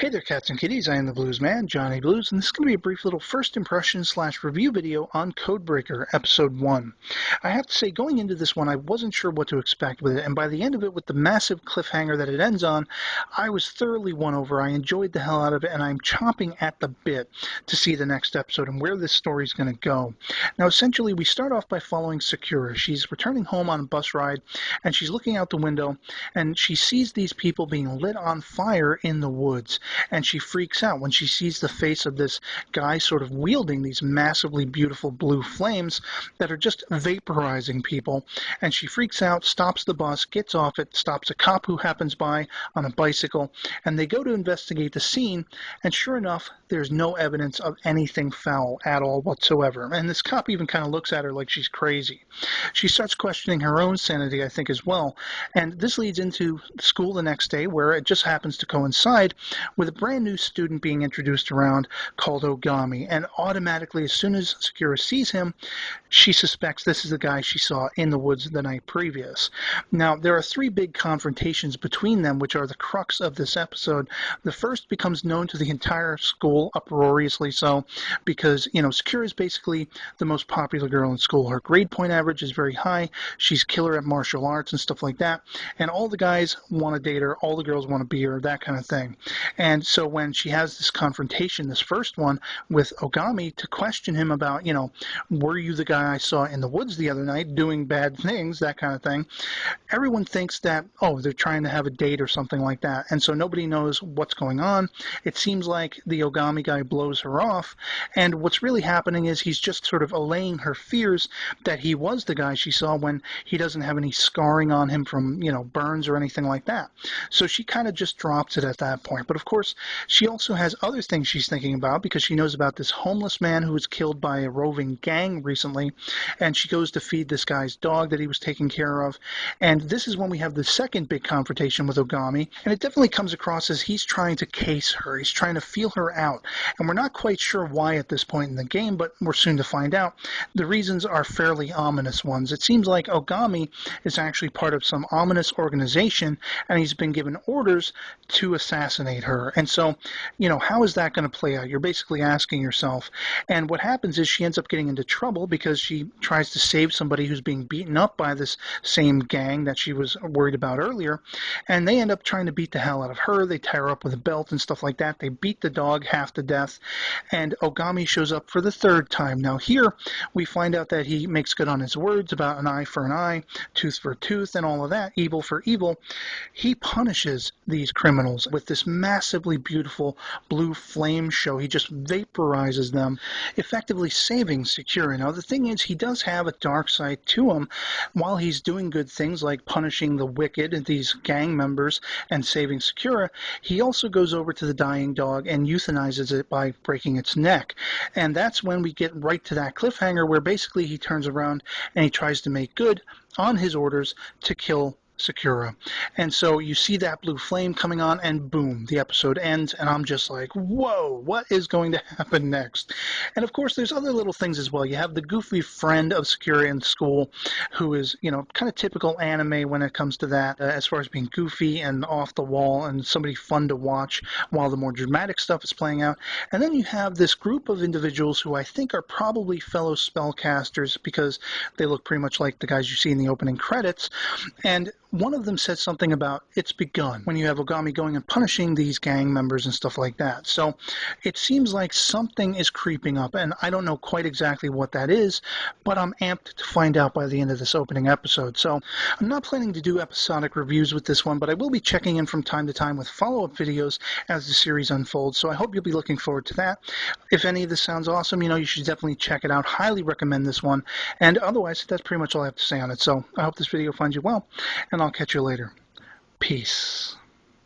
Hey there, cats and kitties. I am the Blues Man, Johnny Blues, and this is going to be a brief little first impression / review video on Codebreaker, Episode 1. I have to say, going into this one, I wasn't sure what to expect with it, and by the end of it, with the massive cliffhanger that it ends on, I was thoroughly won over. I enjoyed the hell out of it, and I'm chomping at the bit to see the next episode and where this story is going to go. Now, essentially, we start off by following Sakura. She's returning home on a bus ride, and she's looking out the window, and she sees these people being lit on fire in the woods. And she freaks out when she sees the face of this guy sort of wielding these massively beautiful blue flames that are just vaporizing people. And she freaks out, stops the bus, gets off it, stops a cop who happens by on a bicycle, and they go to investigate the scene, and sure enough, there's no evidence of anything foul at all whatsoever. And this cop even kind of looks at her like she's crazy. She starts questioning her own sanity, I think, as well. And this leads into school the next day, where it just happens to coincide with a brand new student being introduced around called Okami. And automatically, as soon as Sakura sees him, she suspects this is the guy she saw in the woods the night previous. Now, there are three big confrontations between them, which are the crux of this episode. The first becomes known to the entire school, uproariously so, because, Sakura is basically the most popular girl in school. Her grade point average is very high. She's killer at martial arts and stuff like that. And all the guys want to date her. All the girls want to be her, that kind of thing. And so when she has this confrontation, this first one, with Okami to question him about, were you the guy I saw in the woods the other night doing bad things, that kind of thing, everyone thinks that, they're trying to have a date or something like that. And so nobody knows what's going on. It seems like the Okami guy blows her off. And what's really happening is he's just sort of allaying her fears that he was the guy she saw when he doesn't have any scarring on him from, burns or anything like that. So she kind of just drops it at that point. But of course, she also has other things she's thinking about because she knows about this homeless man who was killed by a roving gang recently, and she goes to feed this guy's dog that he was taking care of. And this is when we have the second big confrontation with Okami, and it definitely comes across as he's trying to case her. He's trying to feel her out, and we're not quite sure why at this point in the game, but we're soon to find out. The reasons are fairly ominous ones. It seems like Okami is actually part of some ominous organization, and he's been given orders to assassinate her. And so, how is that going to play out? You're basically asking yourself. And what happens is she ends up getting into trouble because she tries to save somebody who's being beaten up by this same gang that she was worried about earlier. And they end up trying to beat the hell out of her. They tie her up with a belt and stuff like that. They beat the dog half to death. And Okami shows up for the third time. Now here, we find out that he makes good on his words about an eye for an eye, tooth for a tooth, and all of that, evil for evil. He punishes these criminals with this massively beautiful blue flame show. He just vaporizes them, effectively saving Sakura. Now, the thing is, he does have a dark side to him. While he's doing good things like punishing the wicked and these gang members and saving Sakura, he also goes over to the dying dog and euthanizes it by breaking its neck. And that's when we get right to that cliffhanger where basically he turns around and he tries to make good on his orders to kill Sakura. And so you see that blue flame coming on, and boom, the episode ends, and I'm just like, whoa, what is going to happen next? And of course, there's other little things as well. You have the goofy friend of Sakura in school who is, kind of typical anime when it comes to that, as far as being goofy and off the wall and somebody fun to watch while the more dramatic stuff is playing out. And then you have this group of individuals who I think are probably fellow spellcasters because they look pretty much like the guys you see in the opening credits. And one of them says something about it's begun when you have Okami going and punishing these gang members and stuff like that. So it seems like something is creeping up, and I don't know quite exactly what that is, but I'm amped to find out by the end of this opening episode. So I'm not planning to do episodic reviews with this one, but I will be checking in from time to time with follow-up videos as the series unfolds, so I hope you'll be looking forward to that. If any of this sounds awesome, you should definitely check it out. Highly recommend this one, and otherwise, that's pretty much all I have to say on it. So I hope this video finds you well, and I'll catch you later. Peace.